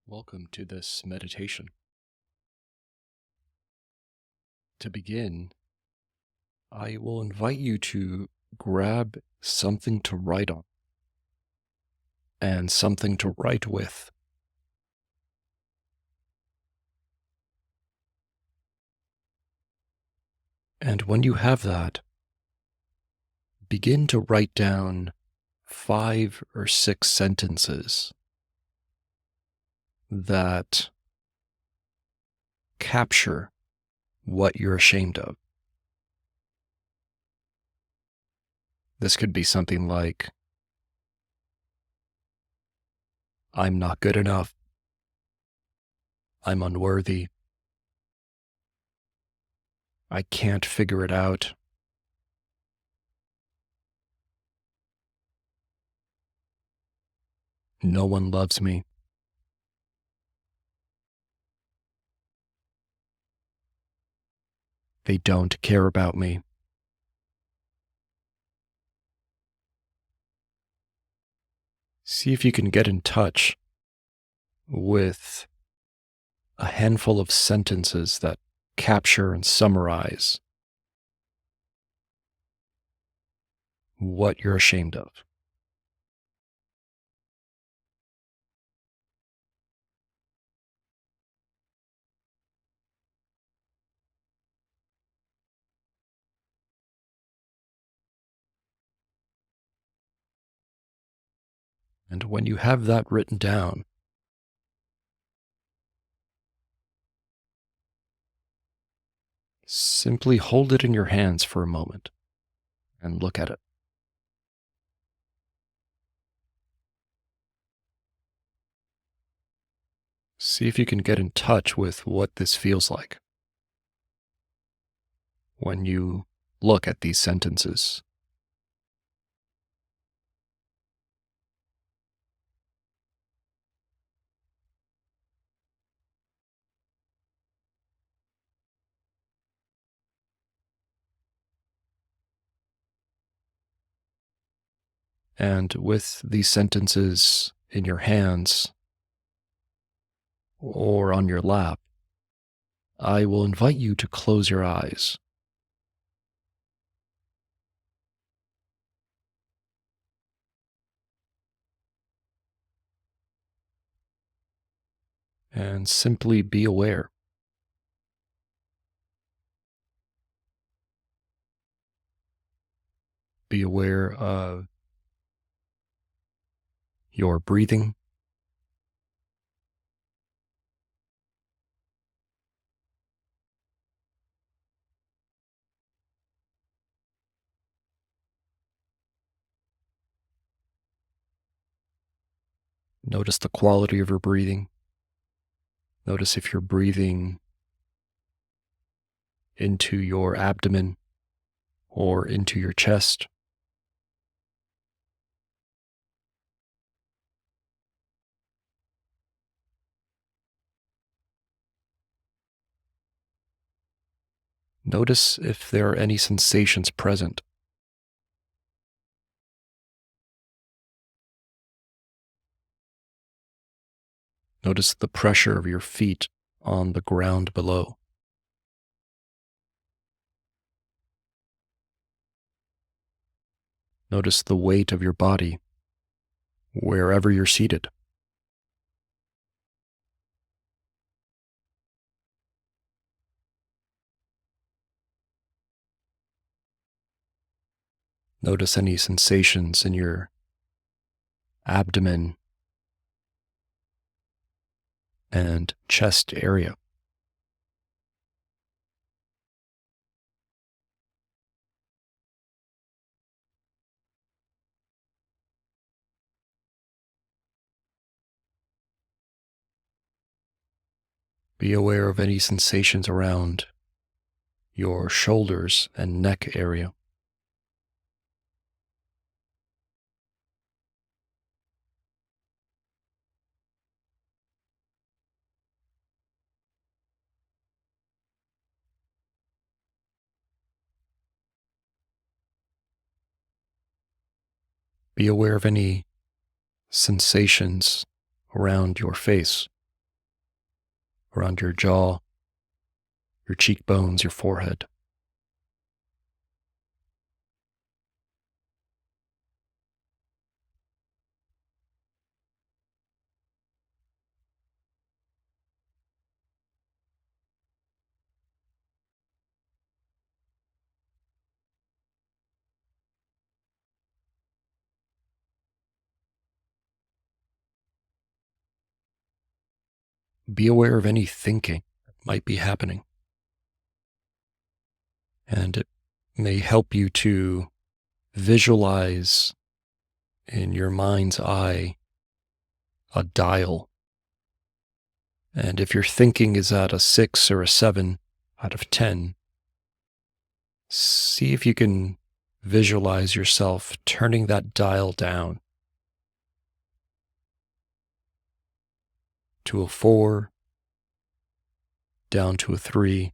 Welcome to this meditation. To begin, I will invite you to grab something to write on and something to write with. And when you have that, begin to write down 5 or 6 sentences that capture what you're ashamed of. This could be something like, I'm not good enough. I'm unworthy. I can't figure it out. No one loves me. They don't care about me. See if you can get in touch with a handful of sentences that capture and summarize what you're ashamed of. And when you have that written down, simply hold it in your hands for a moment and look at it. See if you can get in touch with what this feels like when you look at these sentences. And with these sentences in your hands or on your lap, I will invite you to close your eyes. And simply be aware. Be aware of your breathing. Notice the quality of your breathing. Notice if you're breathing into your abdomen or into your chest. Notice if there are any sensations present. Notice the pressure of your feet on the ground below. Notice the weight of your body wherever you're seated. Notice any sensations in your abdomen and chest area. Be aware of any sensations around your shoulders and neck area. Be aware of any sensations around your face. around your jaw, your cheekbones, your forehead. Be aware of any thinking that might be happening, and it may help you to visualize in your mind's eye a dial. And if your thinking is at a 6 or a 7 out of 10, see if you can visualize yourself turning that dial down to a 4, down to a 3,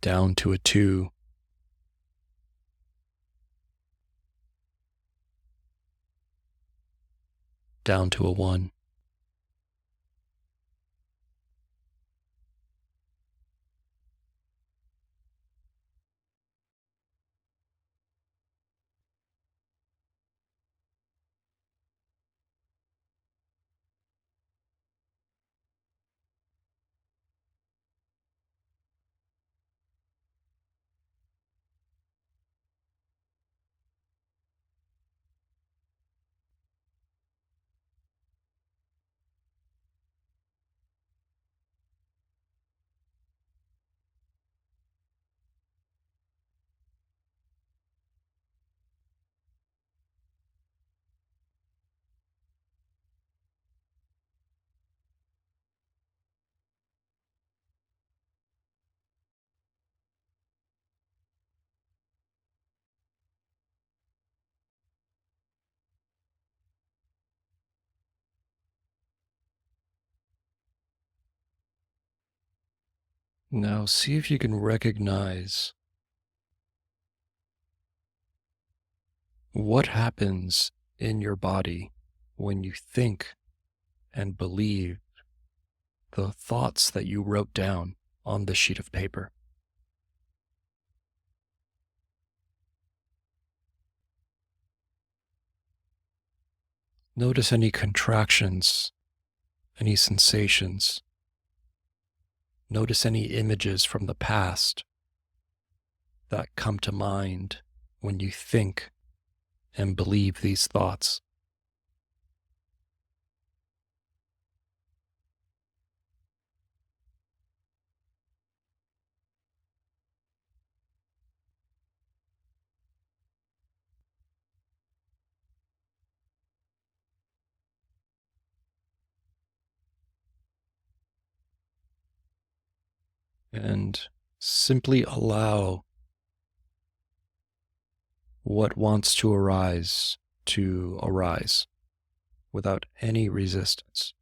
down to a 2, down to a 1. Now see if you can recognize what happens in your body when you think and believe the thoughts that you wrote down on the sheet of paper. Notice any contractions, any sensations. Notice any images from the past that come to mind when you think and believe these thoughts. And simply allow what wants to arise without any resistance.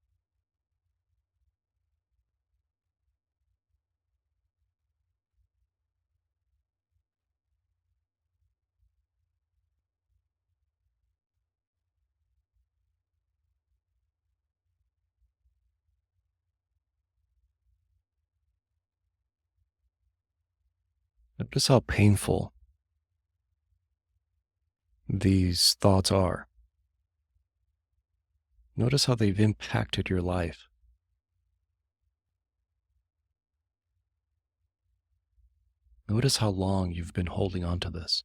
Notice how painful these thoughts are. Notice how they've impacted your life. Notice how long you've been holding on to this.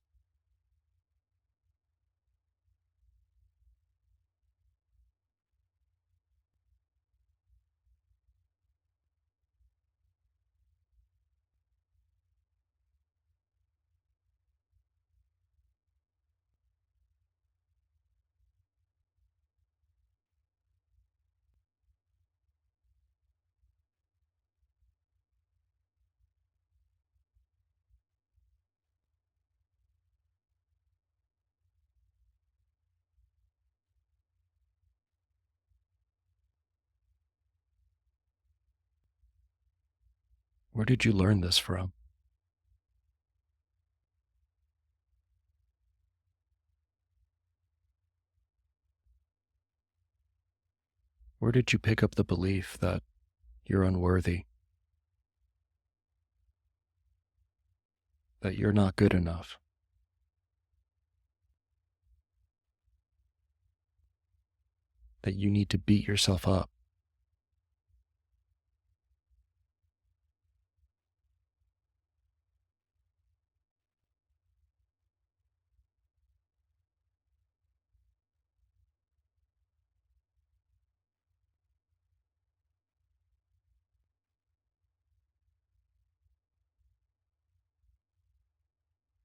Where did you learn this from? Where did you pick up the belief that you're unworthy, that you're not good enough, that you need to beat yourself up?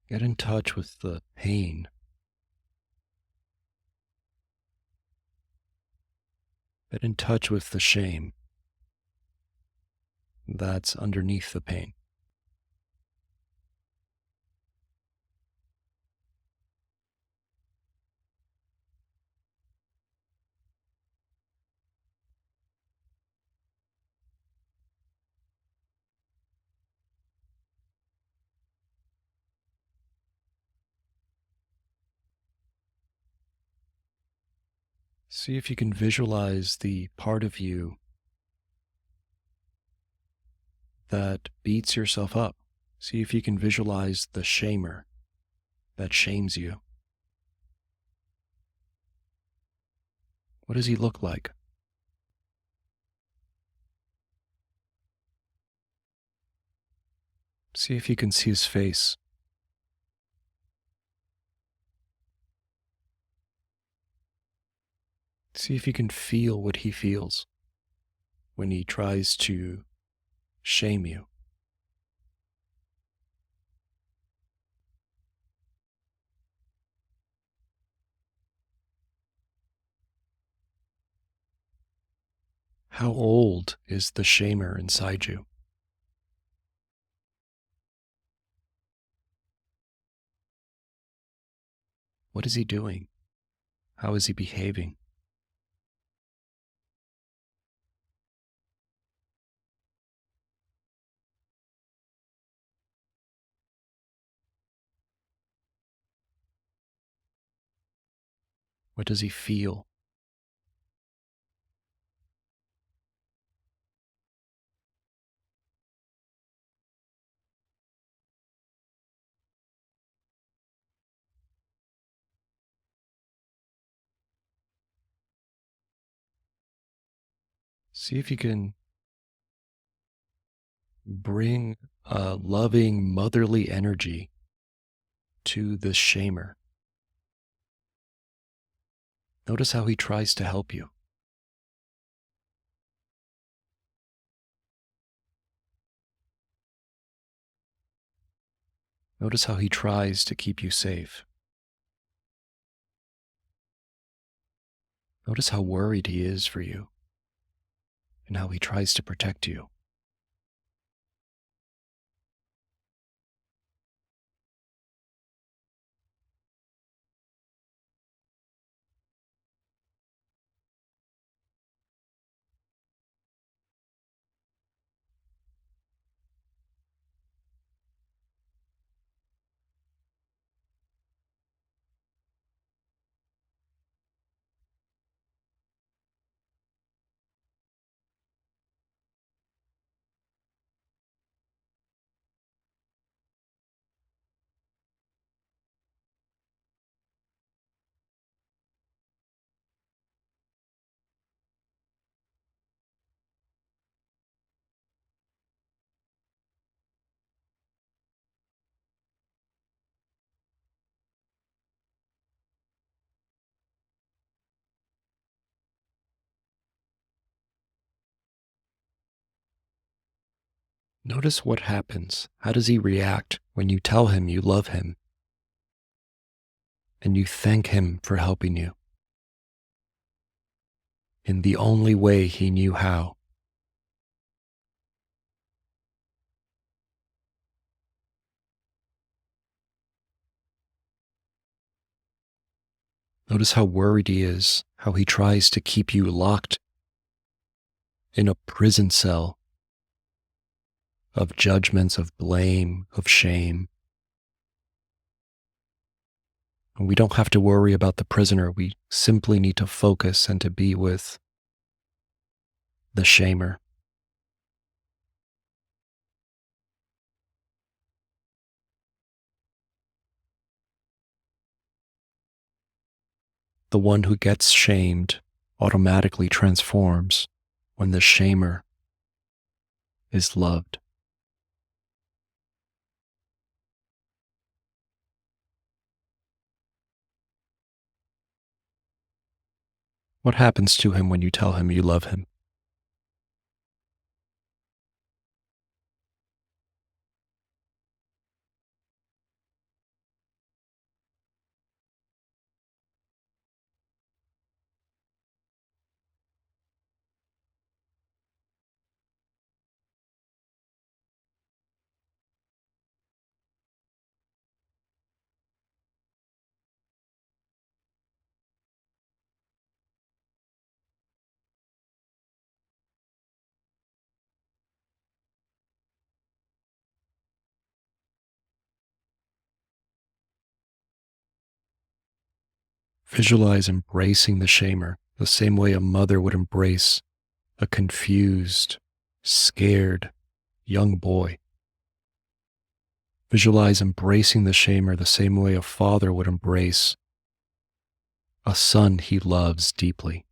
Get in touch with the pain. Get in touch with the shame that's underneath the pain. See if you can visualize the part of you that beats yourself up. See if you can visualize the shamer that shames you. What does he look like? See if you can see his face. See if you can feel what he feels when he tries to shame you. How old is the shamer inside you? What is he doing? How is he behaving? What does he feel? See if you can bring a loving, motherly energy to this shamer. Notice how he tries to help you. Notice how he tries to keep you safe. Notice how worried he is for you and how he tries to protect you. Notice what happens. How does he react when you tell him you love him and you thank him for helping you in the only way he knew how? Notice how worried he is, how he tries to keep you locked in a prison cell of judgments, of blame, of shame. And we don't have to worry about the prisoner. We simply need to focus and to be with the shamer, the one who gets shamed automatically transforms when the shamer is loved. What happens to him when you tell him you love him? Visualize embracing the shamer the same way a mother would embrace a confused, scared young boy. Visualize embracing the shamer the same way a father would embrace a son he loves deeply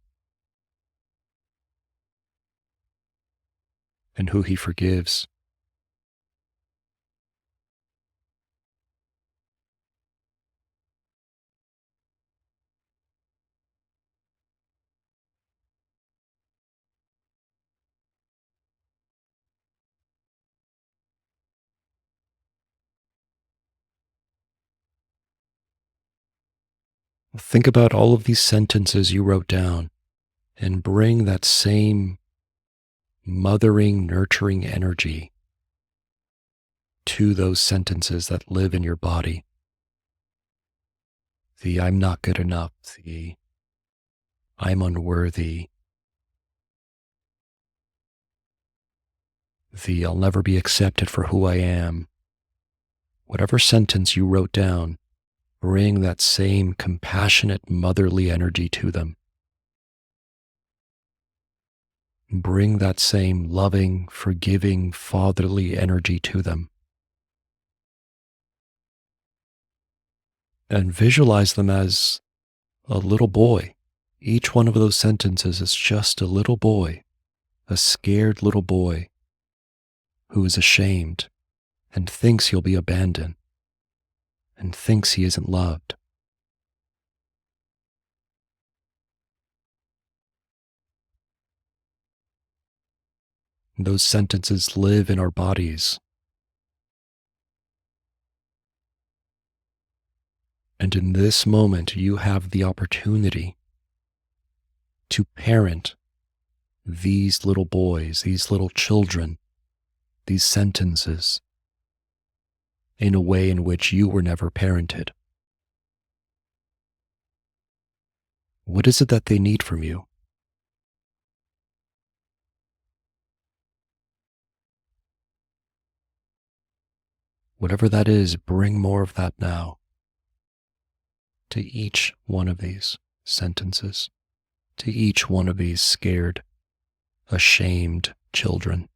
and who he forgives. Think about all of these sentences you wrote down and bring that same mothering, nurturing energy to those sentences that live in your body. The I'm not good enough, the I'm unworthy, the I'll never be accepted for who I am. Whatever sentence you wrote down, bring that same compassionate, motherly energy to them. Bring that same loving, forgiving, fatherly energy to them. And visualize them as a little boy. Each one of those sentences is just a little boy, a scared little boy who is ashamed and thinks he'll be abandoned and thinks he isn't loved. Those sentences live in our bodies. And in this moment, you have the opportunity to parent these little boys, these little children, these sentences in a way in which you were never parented. What is it that they need from you? Whatever that is, bring more of that now to each one of these sentences, to each one of these scared, ashamed children.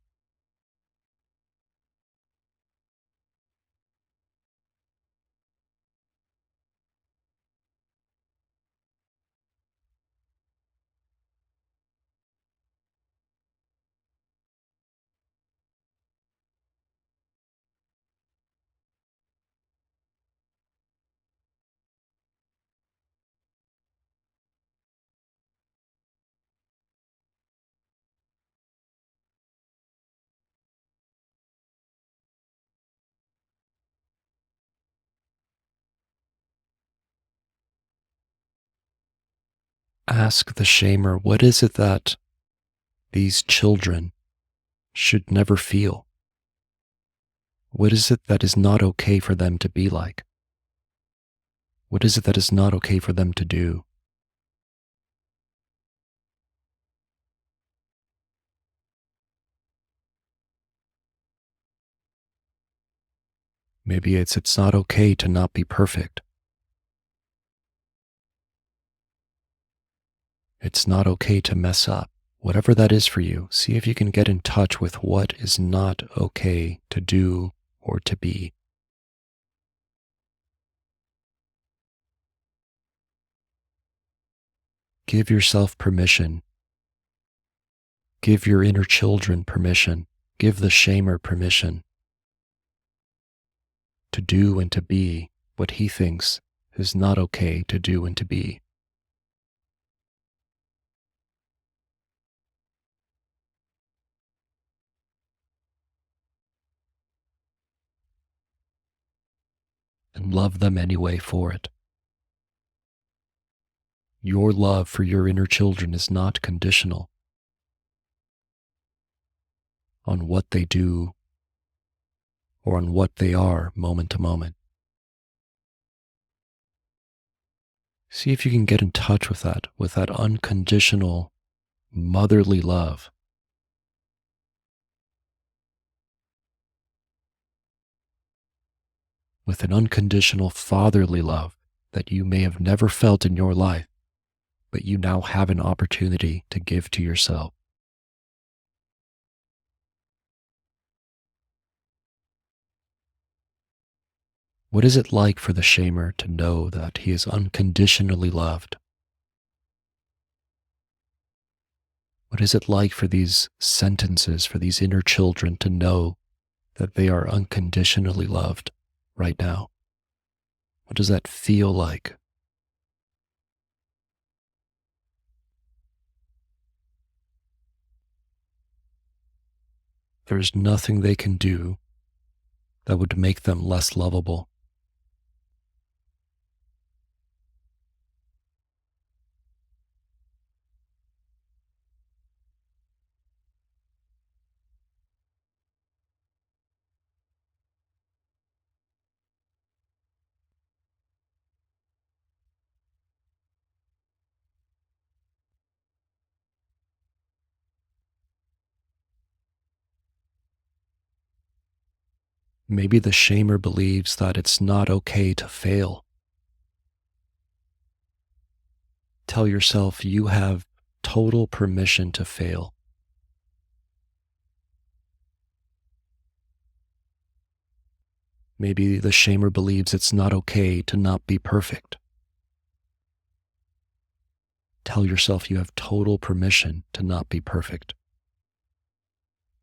Ask the shamer, what is it that these children should never feel? What is it that is not okay for them to be like? What is it that is not okay for them to do? Maybe it's not okay to not be perfect. It's not okay to mess up. Whatever that is for you, see if you can get in touch with what is not okay to do or to be. Give yourself permission. Give your inner children permission. Give the shamer permission to do and to be what he thinks is not okay to do and to be. And love them anyway for it. Your love for your inner children is not conditional on what they do or on what they are moment to moment. See if you can get in touch with that unconditional motherly love. With an unconditional fatherly love that you may have never felt in your life, but you now have an opportunity to give to yourself. What is it like for the shamer to know that he is unconditionally loved? What is it like for these sentences, for these inner children to know that they are unconditionally loved right now? What does that feel like? There's nothing they can do that would make them less lovable. Maybe the shamer believes that it's not okay to fail. Tell yourself you have total permission to fail. Maybe the shamer believes it's not okay to not be perfect. Tell yourself you have total permission to not be perfect.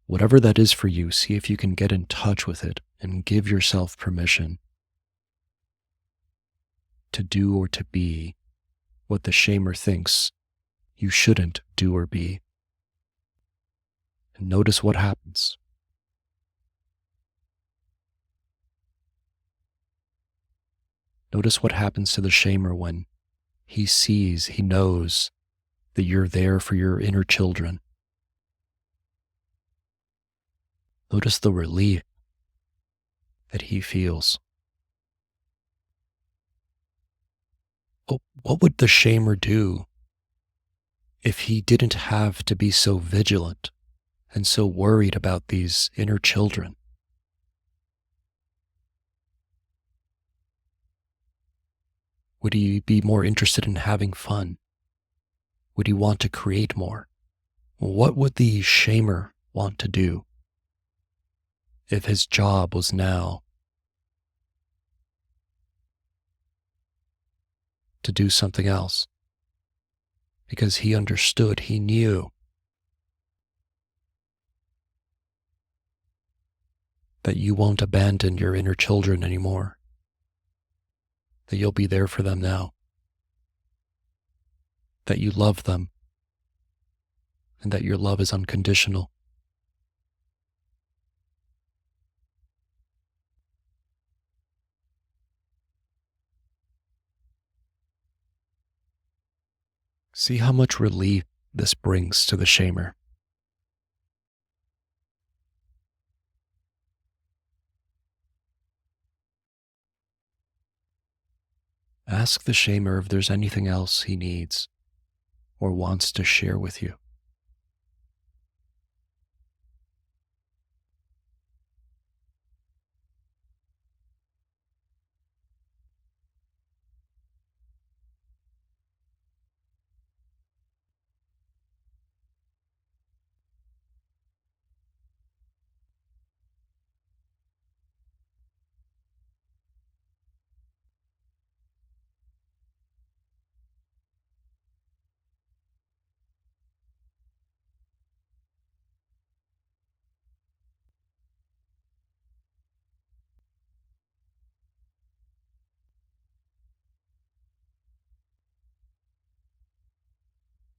Whatever that is for you, see if you can get in touch with it and give yourself permission to do or to be what the shamer thinks you shouldn't do or be. And notice what happens. Notice what happens to the shamer when he sees, he knows that you're there for your inner children. Notice the relief that he feels. Oh, what would the shamer do if he didn't have to be so vigilant and so worried about these inner children? Would he be more interested in having fun? Would he want to create more? What would the shamer want to do if his job was now to do something else? Because he understood, he knew that you won't abandon your inner children anymore, that you'll be there for them now, that you love them, and that your love is unconditional. See how much relief this brings to the shamer. Ask the shamer if there's anything else he needs or wants to share with you.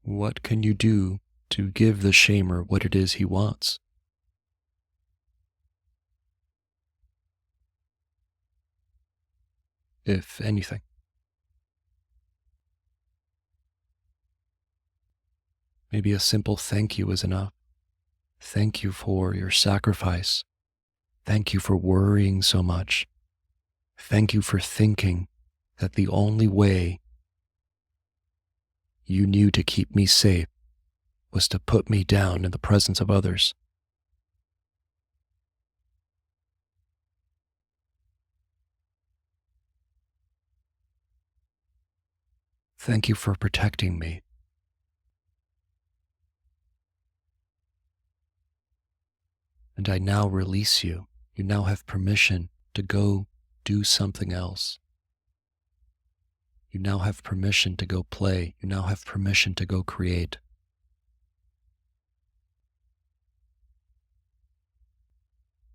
What can you do to give the shamer what it is he wants? If anything. Maybe a simple thank you is enough. Thank you for your sacrifice. Thank you for worrying so much. Thank you for thinking that the only way you knew to keep me safe was to put me down in the presence of others. Thank you for protecting me. And I now release you. You now have permission to go do something else. You now have permission to go play. You now have permission to go create.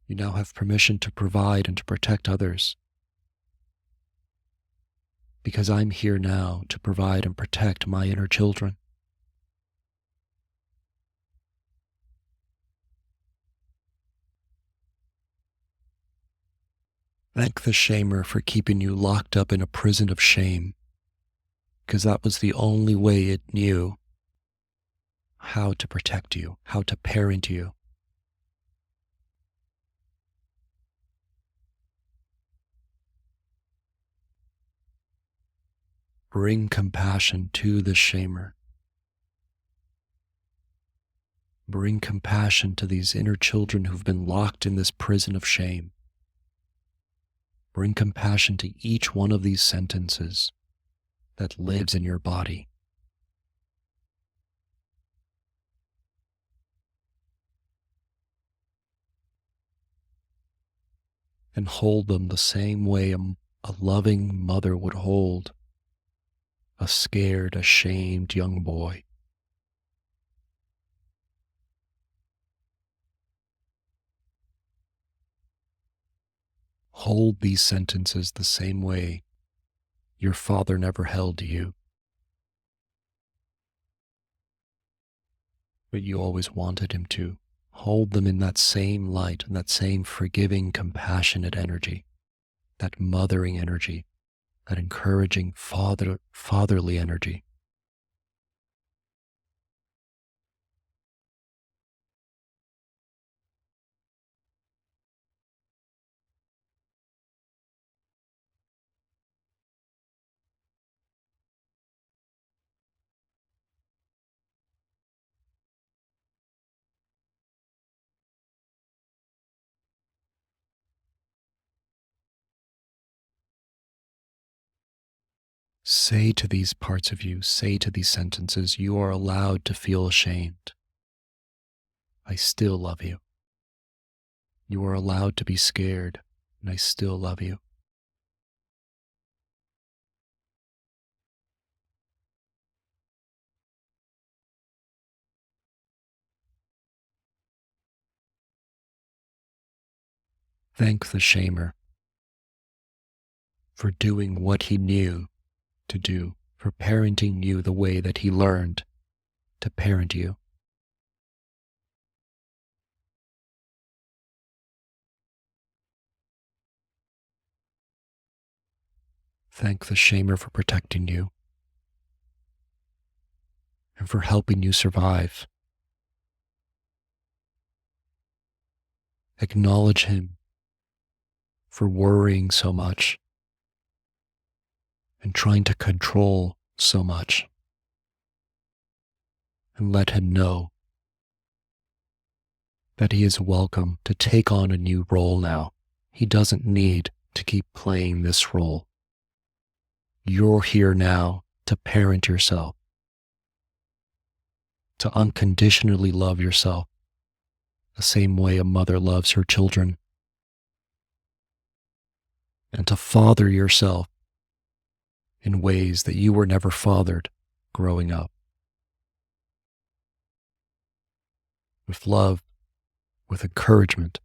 You now have permission to provide and to protect others. Because I'm here now to provide and protect my inner children. Thank the shamer for keeping you locked up in a prison of shame, because that was the only way it knew how to protect you, how to parent you. Bring compassion to the shamer. Bring compassion to these inner children who've been locked in this prison of shame. Bring compassion to each one of these sentences that lives in your body. And hold them the same way a loving mother would hold a scared, ashamed young boy. Hold these sentences the same way your father never held you, but you always wanted him to. Hold them in that same light and that same forgiving, compassionate energy, that mothering energy, that encouraging fatherly energy. Say to these parts of you, say to these sentences, you are allowed to feel ashamed. I still love you. You are allowed to be scared, and I still love you. Thank the shamer for doing what he knew to do, for parenting you the way that he learned to parent you. Thank the shamer for protecting you and for helping you survive. Acknowledge him for worrying so much and trying to control so much. And let him know that he is welcome to take on a new role now. He doesn't need to keep playing this role. You're here now to parent yourself, to unconditionally love yourself the same way a mother loves her children, and to father yourself in ways that you were never fathered growing up. With love, with encouragement,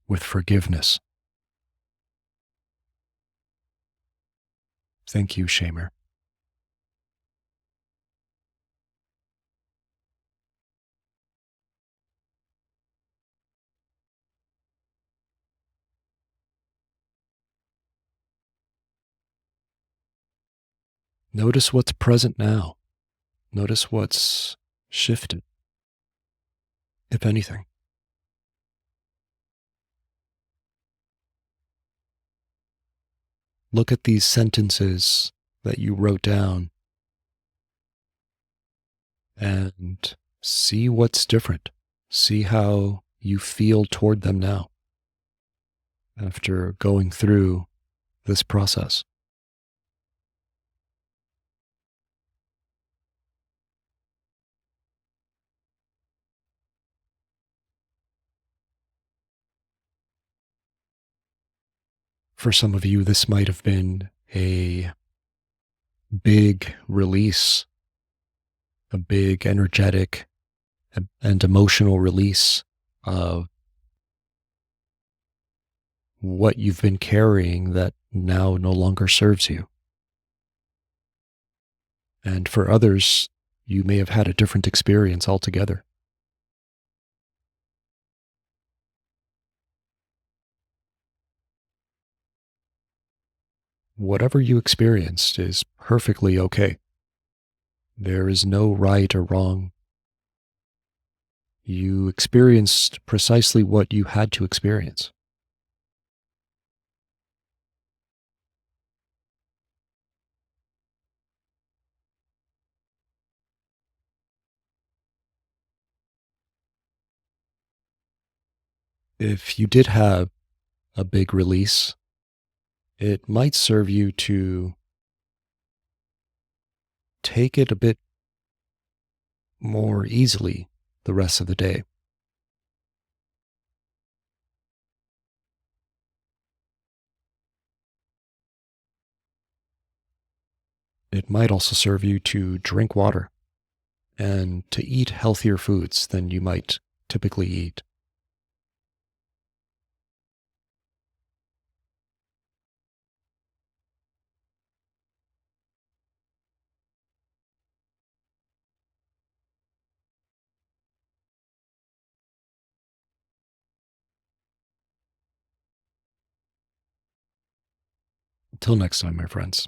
with forgiveness. Thank you, shamer. Notice what's present now. Notice what's shifted, if anything. Look at these sentences that you wrote down and see what's different. See how you feel toward them now after going through this process. For some of you, this might have been a big release, a big energetic and emotional release of what you've been carrying that now no longer serves you. And for others, you may have had a different experience altogether. Whatever you experienced is perfectly okay. There is no right or wrong. You experienced precisely what you had to experience. If you did have a big release, it might serve you to take it a bit more easily the rest of the day. It might also serve you to drink water and to eat healthier foods than you might typically eat. Until next time, my friends.